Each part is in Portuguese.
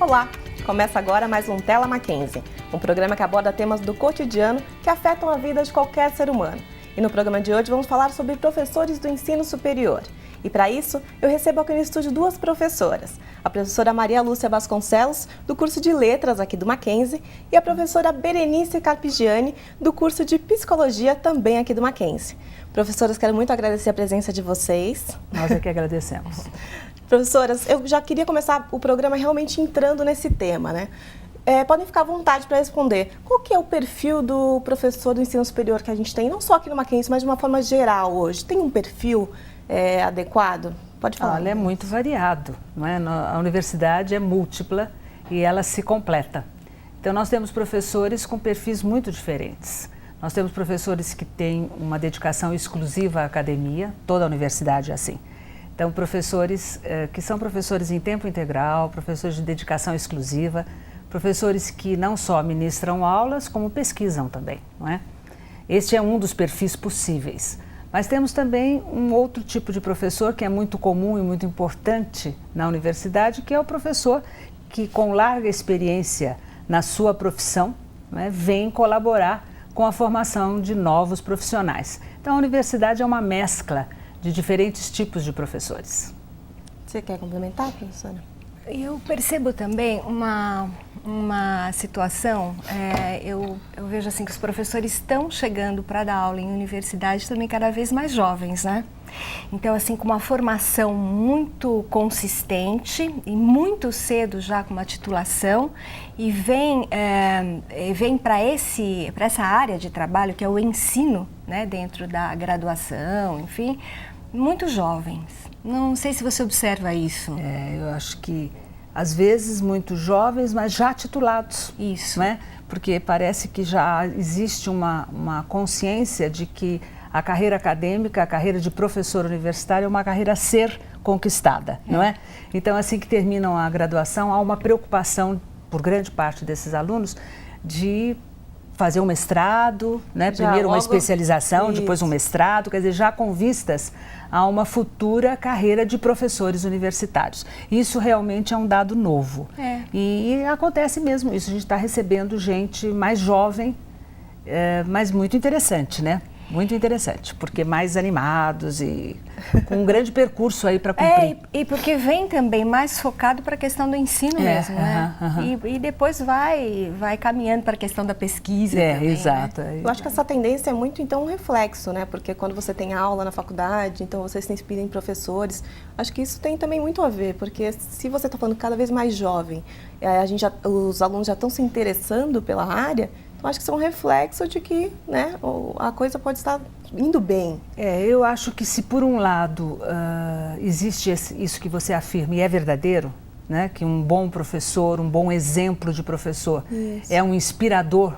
Olá! Começa agora mais um Tela Mackenzie, um programa que aborda temas do cotidiano que afetam a vida de qualquer ser humano. E no programa de hoje vamos falar sobre professores do ensino superior. E para isso, eu recebo aqui no estúdio duas professoras. A professora Maria Lúcia Vasconcelos, do curso de Letras aqui do Mackenzie, e a professora Berenice Carpigiani, do curso de Psicologia também aqui do Mackenzie. Professoras, quero muito agradecer a presença de vocês. Nós é que agradecemos. Professoras, eu já queria começar o programa realmente entrando nesse tema, né? Podem ficar à vontade para responder. Qual que é o perfil do professor do ensino superior que a gente tem, não só aqui no Mackenzie, mas de uma forma geral hoje? Tem um perfil adequado? Pode falar. Olha, é muito variado, não é? A universidade é múltipla e ela se completa. Então, nós temos professores com perfis muito diferentes. Nós temos professores que têm uma dedicação exclusiva à academia, toda a universidade é assim. Então, professores que são professores em tempo integral, professores de dedicação exclusiva, professores que não só ministram aulas, como pesquisam também, não é? Este é um dos perfis possíveis. Mas temos também um outro tipo de professor que é muito comum e muito importante na universidade, que é o professor que, com larga experiência na sua profissão, né, vem colaborar com a formação de novos profissionais. Então, a universidade é uma mescla de diferentes tipos de professores. Você quer complementar, professora? Eu percebo também uma situação, eu vejo assim que os professores estão chegando para dar aula em universidade também cada vez mais jovens, né? Então, assim, com uma formação muito consistente e muito cedo já com uma titulação e vem para essa área de trabalho que é o ensino, né, dentro da graduação, enfim, muito jovens. Não sei se você observa isso. Eu acho que às vezes muito jovens, mas já titulados. Isso. Né? Porque parece que já existe uma consciência de que a carreira acadêmica, a carreira de professor universitário é uma carreira a ser conquistada, não é? Então, assim que terminam a graduação, há uma preocupação por grande parte desses alunos de fazer um mestrado, né? Primeiro uma especialização, depois um mestrado, quer dizer, já com vistas a uma futura carreira de professores universitários. Isso realmente é um dado novo. E acontece mesmo isso, a gente está recebendo gente mais jovem, mas muito interessante, né? Muito interessante, porque mais animados e com um grande percurso aí para cumprir. E porque vem também mais focado para a questão do ensino mesmo, né? E depois vai caminhando para a questão da pesquisa também, exato. Né? Eu acho que essa tendência é muito, então, um reflexo, né? Porque quando você tem aula na faculdade, então você se inspira em professores. Acho que isso tem também muito a ver, porque se você está falando cada vez mais jovem, os alunos já estão se interessando pela área. Eu acho que isso é um reflexo de que, né, a coisa pode estar indo bem. Eu acho que se por um lado existe isso que você afirma e é verdadeiro, né, que um bom professor, um bom exemplo de professor é um inspirador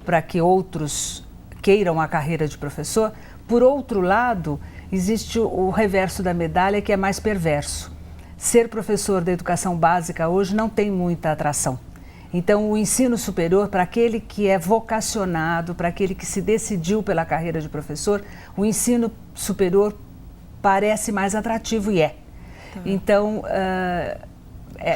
para que outros queiram a carreira de professor, por outro lado existe o reverso da medalha que é mais perverso. Ser professor da educação básica hoje não tem muita atração. Então, o ensino superior, para aquele que é vocacionado, para aquele que se decidiu pela carreira de professor, o ensino superior parece mais atrativo e é. Então,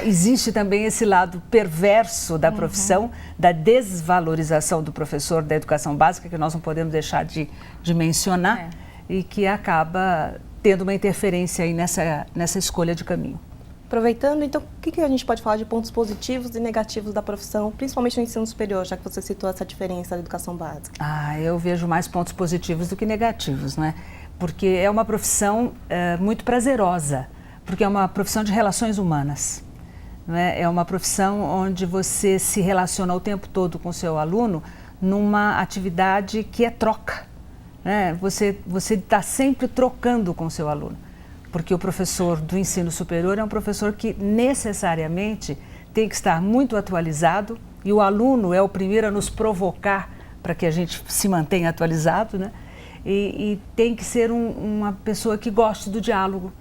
existe também esse lado perverso da profissão, da desvalorização do professor da educação básica, que nós não podemos deixar de mencionar, e que acaba tendo uma interferência aí nessa escolha de caminho. Aproveitando, então, o que a gente pode falar de pontos positivos e negativos da profissão, principalmente no ensino superior, já que você citou essa diferença da educação básica? Eu vejo mais pontos positivos do que negativos, né? Porque é uma profissão muito prazerosa, porque é uma profissão de relações humanas. Né? É uma profissão onde você se relaciona o tempo todo com o seu aluno numa atividade que é troca. Né? Você está sempre trocando com o seu aluno. Porque o professor do ensino superior é um professor que necessariamente tem que estar muito atualizado e o aluno é o primeiro a nos provocar para que a gente se mantenha atualizado, né? E tem que ser uma pessoa que goste do diálogo,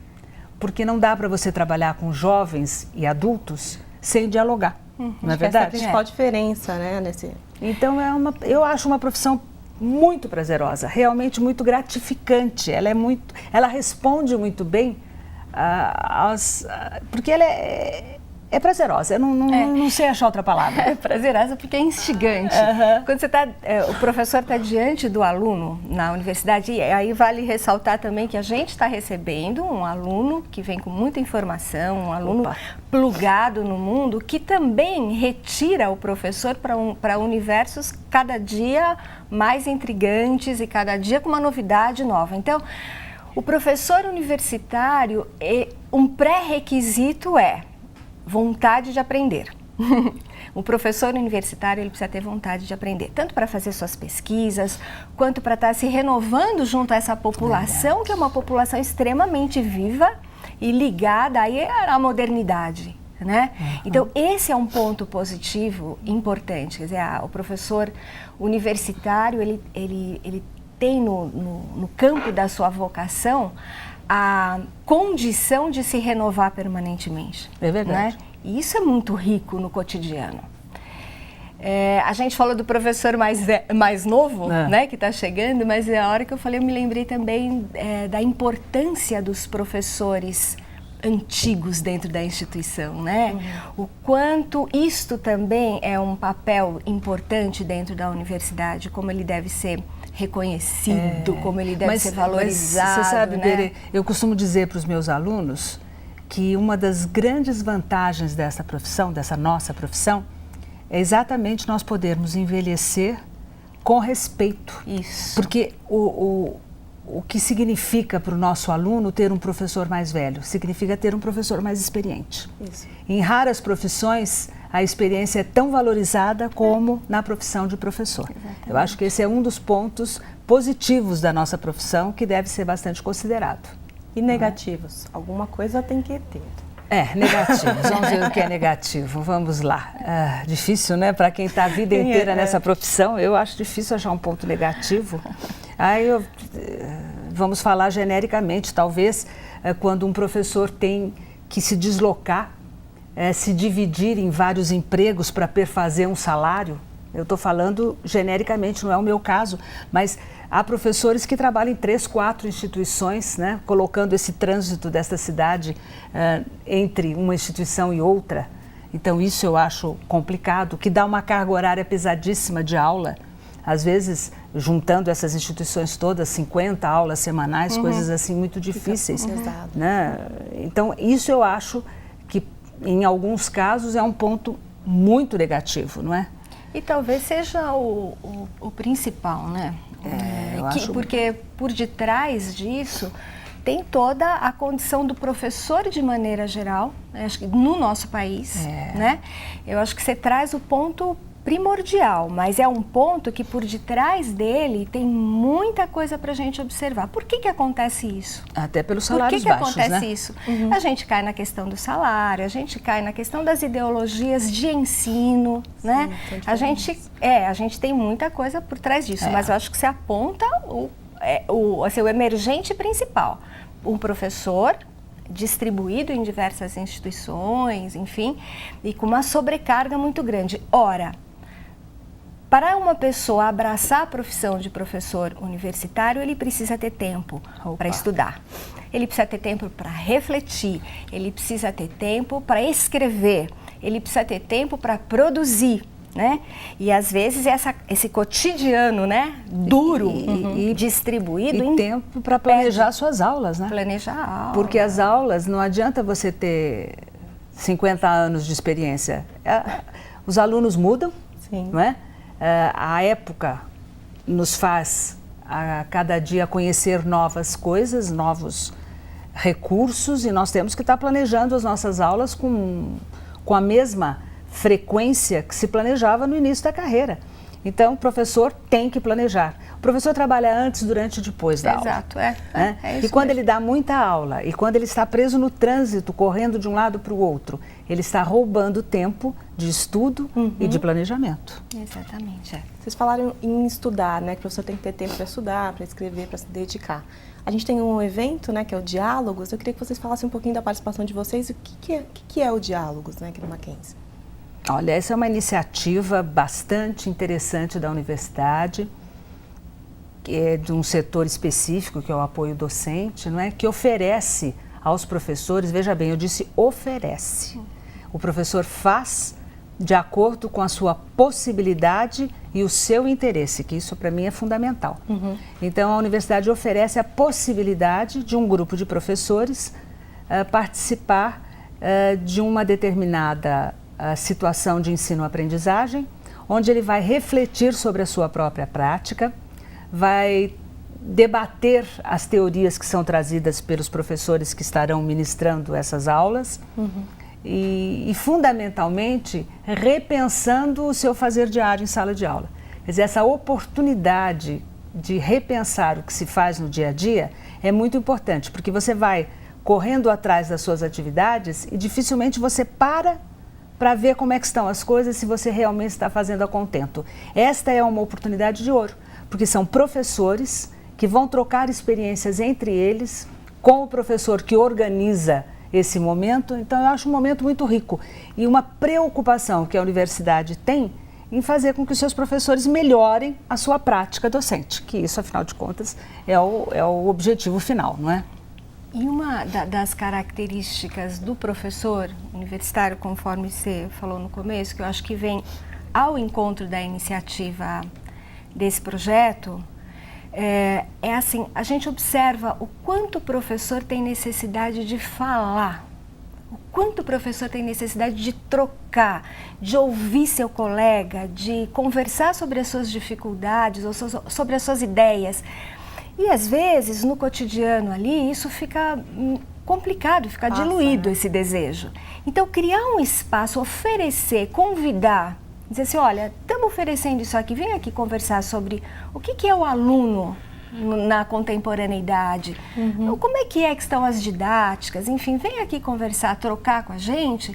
porque não dá para você trabalhar com jovens e adultos sem dialogar, não é verdade? Essa é a principal diferença, né? Então, eu acho uma profissão muito prazerosa, realmente muito gratificante. Ela responde muito bem porque ela É prazerosa, eu não sei achar outra palavra. É prazerosa porque é instigante. Quando o professor está diante do aluno na universidade, e aí vale ressaltar também que a gente está recebendo um aluno que vem com muita informação, um aluno plugado no mundo, que também retira o professor para universos cada dia mais intrigantes e cada dia com uma novidade nova. Então, o professor universitário, um pré-requisito é vontade de aprender. O professor universitário ele precisa ter vontade de aprender, tanto para fazer suas pesquisas, quanto para estar se renovando junto a essa população, que é uma população extremamente viva e ligada aí à modernidade, né? Então, esse é um ponto positivo importante. Quer dizer, o professor universitário, ele tem no campo da sua vocação a condição de se renovar permanentemente. É verdade. Né? E isso é muito rico no cotidiano. A gente falou do professor mais novo, né, que está chegando, mas a hora que eu falei, eu me lembrei também da importância dos professores antigos dentro da instituição, né? O quanto isto também é um papel importante dentro da universidade, como ele deve ser reconhecido, como ele deve ser valorizado. Mas você sabe, né? Bere, eu costumo dizer para os meus alunos que uma das grandes vantagens dessa profissão, dessa nossa profissão, é exatamente nós podermos envelhecer com respeito. Isso. Porque o que significa para o nosso aluno ter um professor mais velho? Significa ter um professor mais experiente. Isso. Em raras profissões, a experiência é tão valorizada como na profissão de professor. Exatamente. Eu acho que esse é um dos pontos positivos da nossa profissão que deve ser bastante considerado. E negativos? Alguma coisa tem que ter. Negativos. Vamos ver o que é negativo. Vamos lá. Difícil, né? Para quem está a vida inteira nessa profissão, eu acho difícil achar um ponto negativo. Vamos falar genericamente, talvez, quando um professor tem que se deslocar, se dividir em vários empregos para perfazer um salário. Eu estou falando genericamente, não é o meu caso, mas há professores que trabalham em 3, 4 instituições, né, colocando esse trânsito desta cidade entre uma instituição e outra. Então isso eu acho complicado, que dá uma carga horária pesadíssima de aula. Às vezes, juntando essas instituições todas, 50 aulas semanais, coisas assim muito difíceis. Né? Então isso eu acho que em alguns casos é um ponto muito negativo, não é? E talvez seja o principal, né? Porque por detrás disso tem toda a condição do professor de maneira geral, acho que no nosso país, né? Eu acho que você traz o ponto primordial, mas é um ponto que por detrás dele tem muita coisa para a gente observar. Por que acontece isso? Até pelos salários baixos, Por que acontece isso? A gente cai na questão do salário, a gente cai na questão das ideologias de ensino, né? A gente tem muita coisa por trás disso, mas eu acho que você aponta o emergente principal. Um professor distribuído em diversas instituições, enfim, e com uma sobrecarga muito grande. Ora, para uma pessoa abraçar a profissão de professor universitário, ele precisa ter tempo para estudar. Ele precisa ter tempo para refletir, ele precisa ter tempo para escrever, ele precisa ter tempo para produzir, né? E às vezes esse cotidiano, né, duro e distribuído e tempo para planejar suas aulas, né? Planejar a aula. Porque as aulas, não adianta você ter 50 anos de experiência. Os alunos mudam, não é? A época nos faz a cada dia conhecer novas coisas, novos recursos, e nós temos que estar planejando as nossas aulas com a mesma frequência que se planejava no início da carreira. Então, o professor tem que planejar. O professor trabalha antes, durante e depois da aula. Exato, E quando ele dá muita aula, e quando ele está preso no trânsito, correndo de um lado para o outro, ele está roubando tempo de estudo e de planejamento. Exatamente. Vocês falaram em estudar, né? Que o professor tem que ter tempo para estudar, para escrever, para se dedicar. A gente tem um evento, né, que é o Diálogos. Eu queria que vocês falassem um pouquinho da participação de vocês. O que é o Diálogos, né, aqui no Mackenzie? Olha, essa é uma iniciativa bastante interessante da universidade, que é de um setor específico, que é o apoio docente, não é? Que oferece aos professores, veja bem, eu disse oferece, O professor faz de acordo com a sua possibilidade e o seu interesse, que isso para mim é fundamental. Então a universidade oferece a possibilidade de um grupo de professores participar de uma determinada situação de ensino-aprendizagem, onde ele vai refletir sobre a sua própria prática, vai debater as teorias que são trazidas pelos professores que estarão ministrando essas aulas e fundamentalmente, repensando o seu fazer diário em sala de aula. Quer dizer, essa oportunidade de repensar o que se faz no dia a dia é muito importante, porque você vai correndo atrás das suas atividades e dificilmente você para ver como é que estão as coisas, se você realmente está fazendo a contento. Esta é uma oportunidade de ouro, porque são professores que vão trocar experiências entre eles com o professor que organiza esse momento. Então, eu acho um momento muito rico e uma preocupação que a universidade tem em fazer com que os seus professores melhorem a sua prática docente, que isso, afinal de contas, é o objetivo final, não é? E uma das características do professor universitário, conforme você falou no começo, que eu acho que vem ao encontro da iniciativa desse projeto, é assim, a gente observa o quanto o professor tem necessidade de falar, o quanto o professor tem necessidade de trocar, de ouvir seu colega, de conversar sobre as suas dificuldades ou sobre as suas ideias. E às vezes, no cotidiano ali, isso fica complicado, fica diluído esse desejo. Então, criar um espaço, oferecer, convidar, dizer assim, olha, estamos oferecendo isso aqui, vem aqui conversar sobre o que é o aluno na contemporaneidade, como é que estão as didáticas, enfim, vem aqui conversar, trocar com a gente.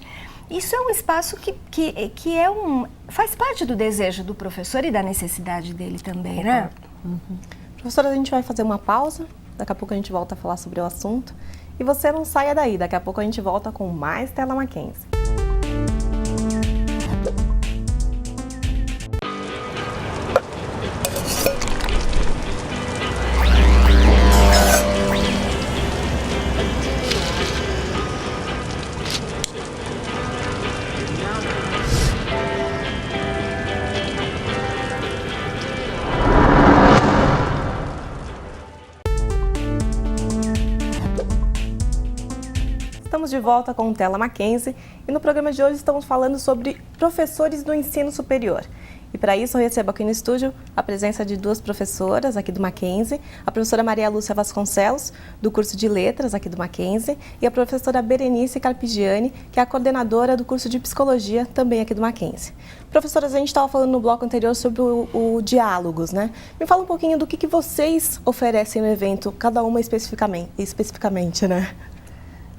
Isso é um espaço que faz parte do desejo do professor e da necessidade dele também, né? Professora, a gente vai fazer uma pausa, daqui a pouco a gente volta a falar sobre o assunto. E você não saia daí, daqui a pouco a gente volta com mais Tela Mackenzie. Estamos de volta com o Tela Mackenzie e no programa de hoje estamos falando sobre professores do ensino superior. E para isso eu recebo aqui no estúdio a presença de duas professoras aqui do Mackenzie, a professora Maria Lúcia Vasconcelos, do curso de Letras aqui do Mackenzie, e a professora Berenice Carpigiani, que é a coordenadora do curso de Psicologia também aqui do Mackenzie. Professoras, a gente estava falando no bloco anterior sobre o Diálogos, né? Me fala um pouquinho do que vocês oferecem no evento, cada uma especificamente, né?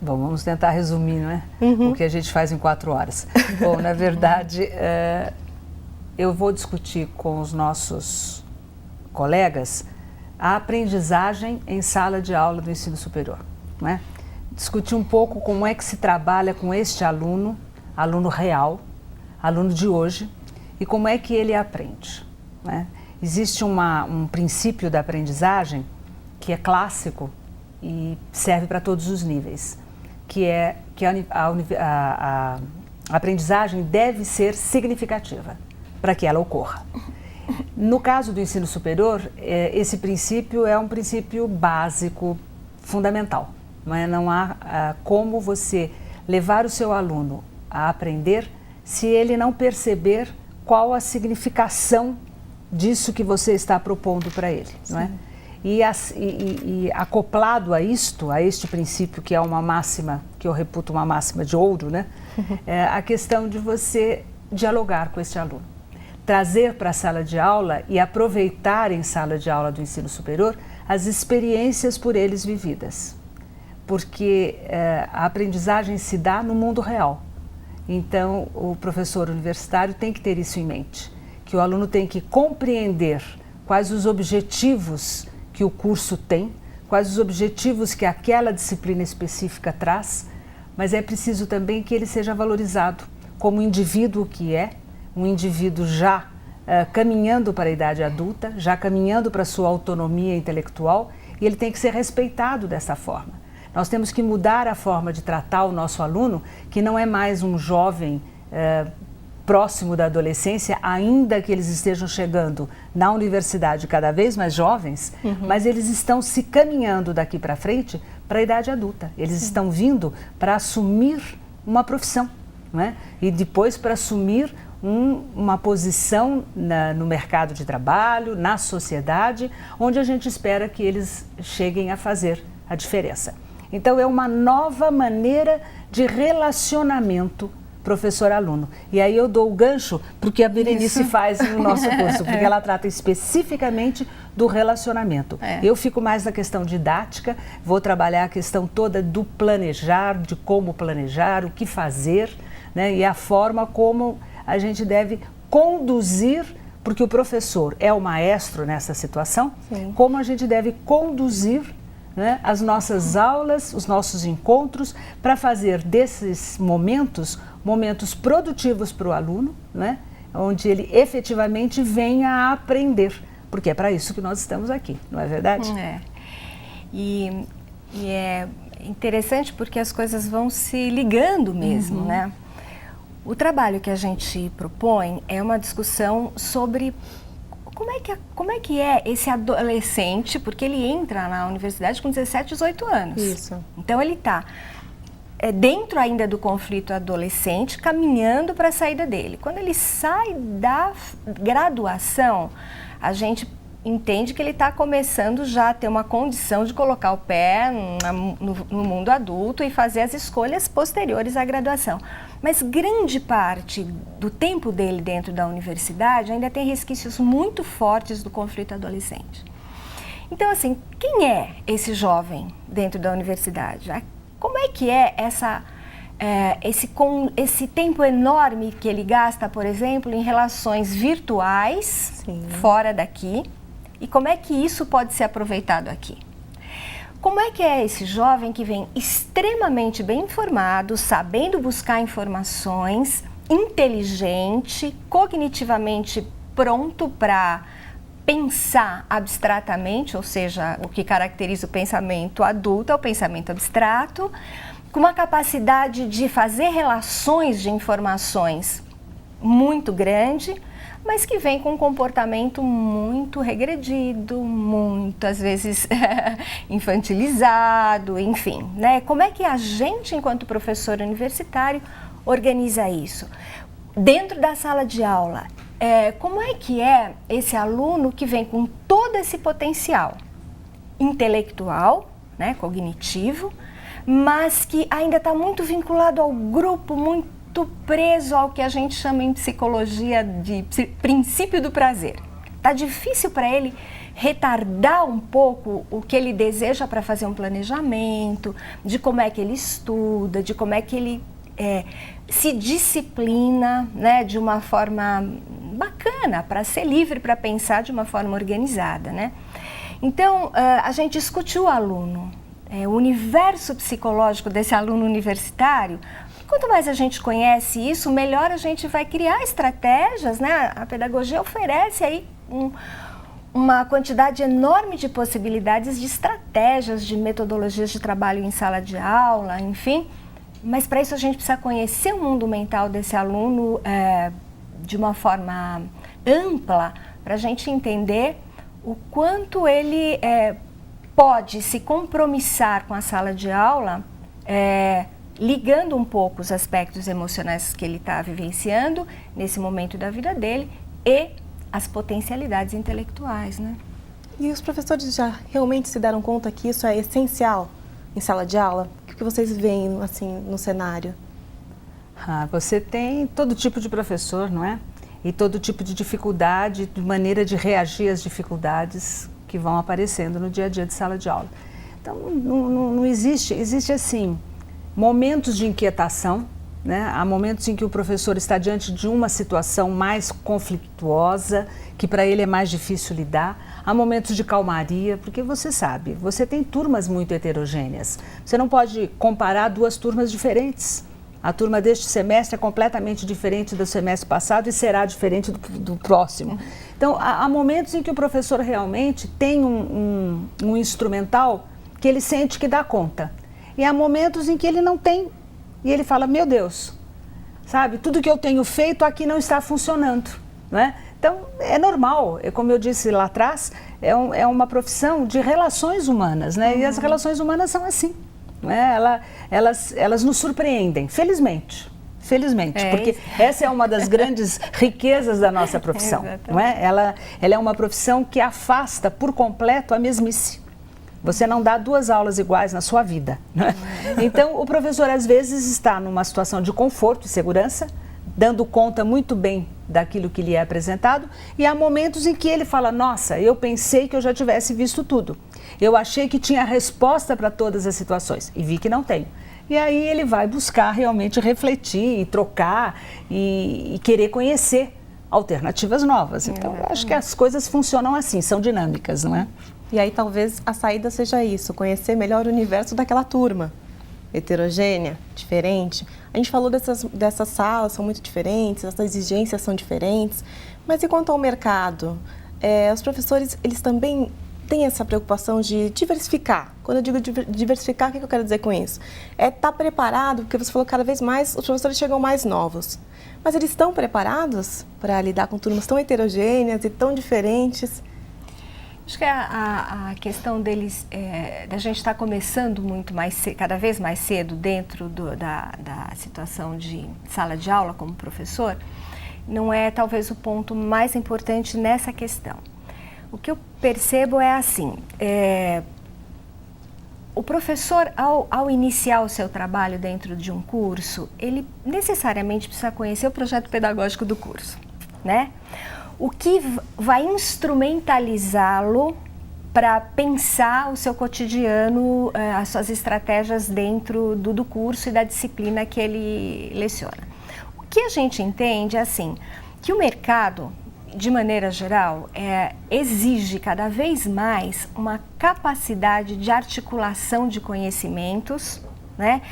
Bom, vamos tentar resumir, não é? O que a gente faz em 4 horas. Bom, na verdade, eu vou discutir com os nossos colegas a aprendizagem em sala de aula do ensino superior, não é? Discutir um pouco como é que se trabalha com este aluno real, aluno de hoje, e como é que ele aprende, não é? Existe um princípio da aprendizagem que é clássico e serve para todos os níveis, que a aprendizagem deve ser significativa para que ela ocorra. No caso do ensino superior, esse princípio é um princípio básico, fundamental. Não há como você levar o seu aluno a aprender se ele não perceber qual a significação disso que você está propondo para ele, não é? E acoplado a este princípio, que é uma máxima, que eu reputo uma máxima de ouro, né? É a questão de você dialogar com este aluno. Trazer para a sala de aula e aproveitar em sala de aula do ensino superior as experiências por eles vividas. Porque a aprendizagem se dá no mundo real. Então, o professor universitário tem que ter isso em mente, que o aluno tem que compreender quais os objetivos que o curso tem, quais os objetivos que aquela disciplina específica traz, mas é preciso também que ele seja valorizado como indivíduo que é, um indivíduo já caminhando para a idade adulta, já caminhando para a sua autonomia intelectual, e ele tem que ser respeitado dessa forma. Nós temos que mudar a forma de tratar o nosso aluno, que não é mais um jovem próximo da adolescência, ainda que eles estejam chegando na universidade cada vez mais jovens, mas eles estão se caminhando daqui para frente para a idade adulta. Eles estão vindo para assumir uma profissão, né? E depois para assumir uma posição no mercado de trabalho, na sociedade, onde a gente espera que eles cheguem a fazer a diferença. Então é uma nova maneira de relacionamento professor-aluno. E aí eu dou o gancho para o que a Berenice faz no nosso curso, porque ela trata especificamente do relacionamento. Eu fico mais na questão didática, vou trabalhar a questão toda do planejar, de como planejar, o que fazer, né, e a forma como a gente deve conduzir, porque o professor é o maestro nessa situação, como a gente deve conduzir, né, as nossas aulas, os nossos encontros, para fazer desses momentos produtivos para o aluno, né, onde ele efetivamente venha a aprender, porque é para isso que nós estamos aqui, não é verdade? E é interessante porque as coisas vão se ligando mesmo, né? O trabalho que a gente propõe é uma discussão sobre como é que é esse adolescente, porque ele entra na universidade com 17, 18 anos. Isso. Então ele está dentro ainda do conflito adolescente, caminhando para a saída dele. Quando ele sai da graduação, a gente entende que ele está começando já a ter uma condição de colocar o pé no mundo adulto e fazer as escolhas posteriores à graduação. Mas grande parte do tempo dele dentro da universidade ainda tem resquícios muito fortes do conflito adolescente. Então, assim, quem é esse jovem dentro da universidade? Como é que é esse tempo enorme que ele gasta, por exemplo, em relações virtuais, fora daqui, e como é que isso pode ser aproveitado aqui? Como é que é esse jovem que vem extremamente bem informado, sabendo buscar informações, inteligente, cognitivamente pronto para pensar abstratamente, ou seja, o que caracteriza o pensamento adulto é o pensamento abstrato, com uma capacidade de fazer relações de informações muito grande, mas que vem com um comportamento muito regredido, muitas vezes infantilizado, enfim, né? Como é que a gente, enquanto professor universitário, organiza isso? Dentro da sala de aula, como é que é esse aluno que vem com todo esse potencial intelectual, né, cognitivo, mas que ainda está muito vinculado ao grupo, muito preso ao que a gente chama em psicologia de princípio do prazer. Tá difícil para ele retardar um pouco o que ele deseja para fazer um planejamento, de como é que ele estuda, de como é que ele se disciplina, né, de uma forma bacana, para ser livre, para pensar de uma forma organizada, né? Então, a gente discutiu o aluno, o universo psicológico desse aluno universitário. Quanto mais a gente conhece isso, melhor a gente vai criar estratégias, né? A pedagogia oferece aí uma quantidade enorme de possibilidades de estratégias, de metodologias de trabalho em sala de aula, enfim. Mas para isso a gente precisa conhecer o mundo mental desse aluno de uma forma ampla, para a gente entender o quanto ele pode se compromissar com a sala de aula, ligando um pouco os aspectos emocionais que ele está vivenciando nesse momento da vida dele e as potencialidades intelectuais, né? E os professores já realmente se deram conta que isso é essencial em sala de aula? O que vocês veem assim no cenário? Você tem todo tipo de professor, não é? E todo tipo de dificuldade, de maneira de reagir às dificuldades que vão aparecendo no dia a dia de sala de aula. Então, não existe assim, momentos de inquietação, né? Há momentos em que o professor está diante de uma situação mais conflituosa, que para ele é mais difícil lidar. Há momentos de calmaria, porque você sabe, você tem turmas muito heterogêneas. Você não pode comparar duas turmas diferentes. A turma deste semestre é completamente diferente do semestre passado e será diferente do próximo. Então, há momentos em que o professor realmente tem um instrumental que ele sente que dá conta. E há momentos em que ele não tem. E ele fala, meu Deus, sabe, tudo que eu tenho feito aqui não está funcionando, não é? Então, é normal, como eu disse lá atrás, é uma profissão de relações humanas, né? E as relações humanas são assim, não é? Elas nos surpreendem, felizmente. Felizmente, porque essa é uma das grandes riquezas da nossa profissão, não é? Ela é uma profissão que afasta por completo a mesmice. Você não dá 2 aulas iguais na sua vida, né? Então, o professor às vezes está numa situação de conforto e segurança, dando conta muito bem daquilo que lhe é apresentado, e há momentos em que ele fala, nossa, eu pensei que eu já tivesse visto tudo. Eu achei que tinha resposta para todas as situações e vi que não tenho. E aí ele vai buscar realmente refletir e trocar e querer conhecer alternativas novas. Então, eu acho que as coisas funcionam assim, são dinâmicas, não é? E aí talvez a saída seja isso, conhecer melhor o universo daquela turma. Heterogênea, diferente. A gente falou dessas salas, são muito diferentes, as exigências são diferentes. Mas e quanto ao mercado? Os professores, eles também têm essa preocupação de diversificar. Quando eu digo diversificar, o que eu quero dizer com isso? É estar preparado, porque você falou que cada vez mais os professores chegam mais novos. Mas eles estão preparados para lidar com turmas tão heterogêneas e tão diferentes? Acho que a questão deles, da gente estar começando cada vez mais cedo dentro da situação de sala de aula como professor, não é talvez o ponto mais importante nessa questão. O que eu percebo é assim, o professor, ao iniciar o seu trabalho dentro de um curso, ele necessariamente precisa conhecer o projeto pedagógico do curso, né? O que vai instrumentalizá-lo para pensar o seu cotidiano, as suas estratégias dentro do curso e da disciplina que ele leciona. O que a gente entende é assim, que o mercado, de maneira geral, exige cada vez mais uma capacidade de articulação de conhecimentos, né?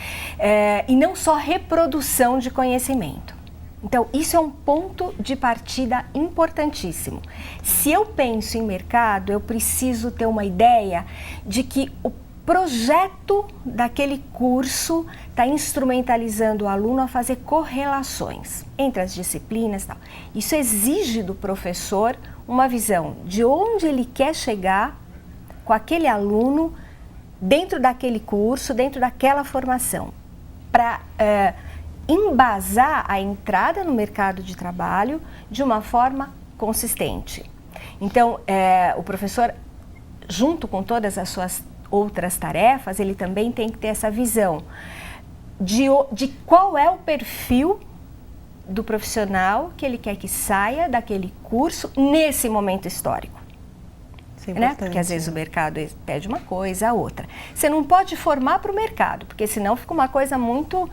E não só reprodução de conhecimento. Então, isso é um ponto de partida importantíssimo. Se eu penso em mercado, eu preciso ter uma ideia de que o projeto daquele curso está instrumentalizando o aluno a fazer correlações entre as disciplinas e tal. Isso exige do professor uma visão de onde ele quer chegar com aquele aluno dentro daquele curso, dentro daquela formação, para embasar a entrada no mercado de trabalho de uma forma consistente. Então, o professor, junto com todas as suas outras tarefas, ele também tem que ter essa visão de qual é o perfil do profissional que ele quer que saia daquele curso nesse momento histórico. Né? Porque às vezes o mercado pede uma coisa, a outra. Você não pode formar para o mercado, porque senão fica uma coisa muito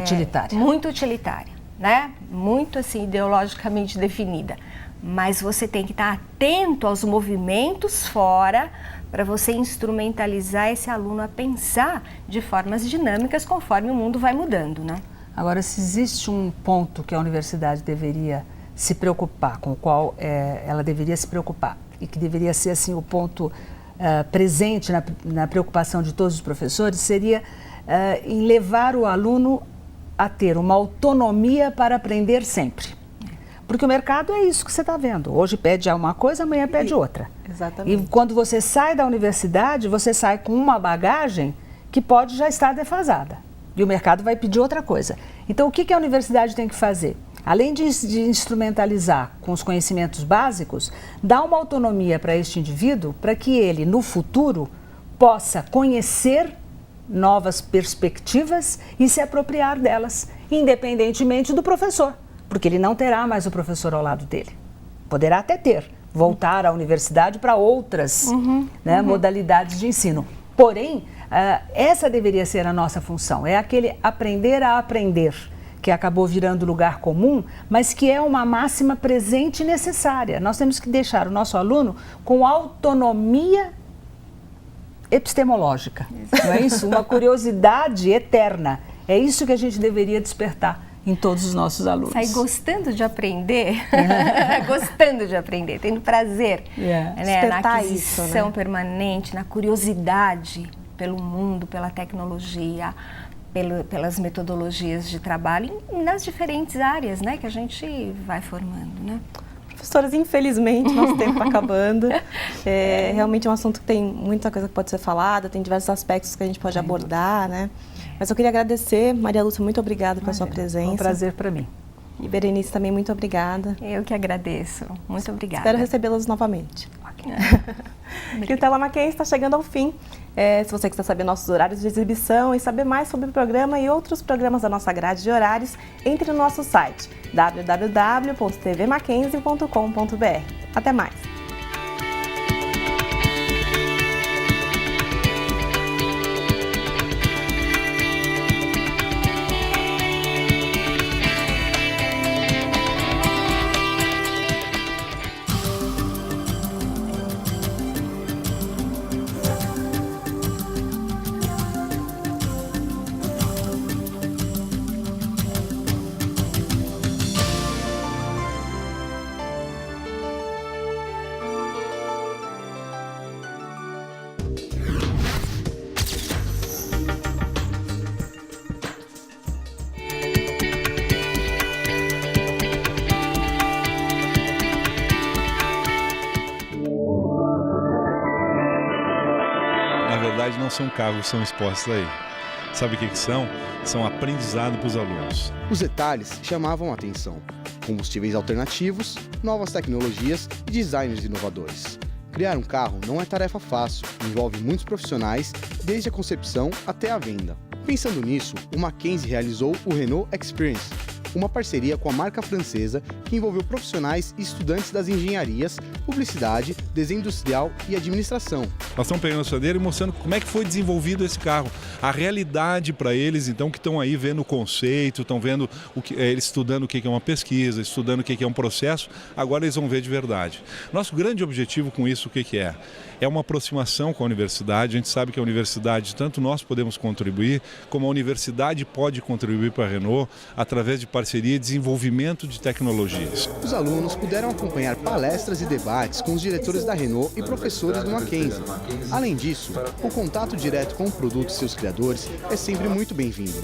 utilitária. Muito utilitária, né? Muito assim, ideologicamente definida. Mas você tem que estar atento aos movimentos fora para você instrumentalizar esse aluno a pensar de formas dinâmicas conforme o mundo vai mudando, né? Agora, se existe um ponto que a universidade deveria se preocupar, com o qual ela deveria se preocupar, e que deveria ser assim o ponto presente na preocupação de todos os professores, seria em levar o aluno a ter uma autonomia para aprender sempre. Porque o mercado é isso que você está vendo. Hoje pede uma coisa, amanhã pede outra. Exatamente. E quando você sai da universidade, você sai com uma bagagem que pode já estar defasada. E o mercado vai pedir outra coisa. Então, o que a universidade tem que fazer? Além de instrumentalizar com os conhecimentos básicos, dá uma autonomia para este indivíduo para que ele, no futuro, possa conhecer novas perspectivas e se apropriar delas, independentemente do professor, porque ele não terá mais o professor ao lado dele. Poderá até voltar à universidade para outras modalidades de ensino. Porém, essa deveria ser a nossa função, é aquele aprender a aprender, que acabou virando lugar comum, mas que é uma máxima presente e necessária. Nós temos que deixar o nosso aluno com autonomia epistemológica, não é isso? Uma curiosidade eterna. É isso que a gente deveria despertar em todos os nossos alunos. Sai gostando de aprender, tendo prazer, né? Na aquisição permanente, na curiosidade, pelo mundo, pela tecnologia, pelas metodologias de trabalho nas diferentes áreas, né, que a gente vai formando, né? Professoras, infelizmente, nosso tempo está acabando. Realmente é um assunto que tem muita coisa que pode ser falada, tem diversos aspectos que a gente pode abordar, né? Mas eu queria agradecer, Maria Lúcia, muito obrigada pela sua presença. É um prazer para mim. E Berenice também, muito obrigada. Eu que agradeço. Muito obrigada. Espero recebê-las novamente. E o Tela Mackenzie está chegando ao fim. Se você quiser saber nossos horários de exibição e saber mais sobre o programa e outros programas da nossa grade de horários, entre no nosso site www.tvmackenzie.com.br. Até mais! Na verdade, não são carros que são expostos aí. Sabe o que são? São aprendizado para os alunos. Os detalhes chamavam a atenção. Combustíveis alternativos, novas tecnologias e designers inovadores. Criar um carro não é tarefa fácil, envolve muitos profissionais, desde a concepção até a venda. Pensando nisso, o Mackenzie realizou o Renault Experience, uma parceria com a marca francesa que envolveu profissionais e estudantes das engenharias, publicidade, desenho industrial e administração. Nós estamos pegando a suadeira e mostrando como é que foi desenvolvido esse carro, a realidade para eles, então, que estão aí vendo o conceito, estão vendo eles estudando o que é uma pesquisa, estudando o que é um processo, agora eles vão ver de verdade. Nosso grande objetivo com isso, o que é? É uma aproximação com a universidade. A gente sabe que a universidade, tanto nós podemos contribuir, como a universidade pode contribuir para a Renault através de parceria e desenvolvimento de tecnologias. Os alunos puderam acompanhar palestras e debates com os diretores da Renault e professores do Mackenzie. Além disso, o contato direto com o produto e seus criadores é sempre muito bem-vindo.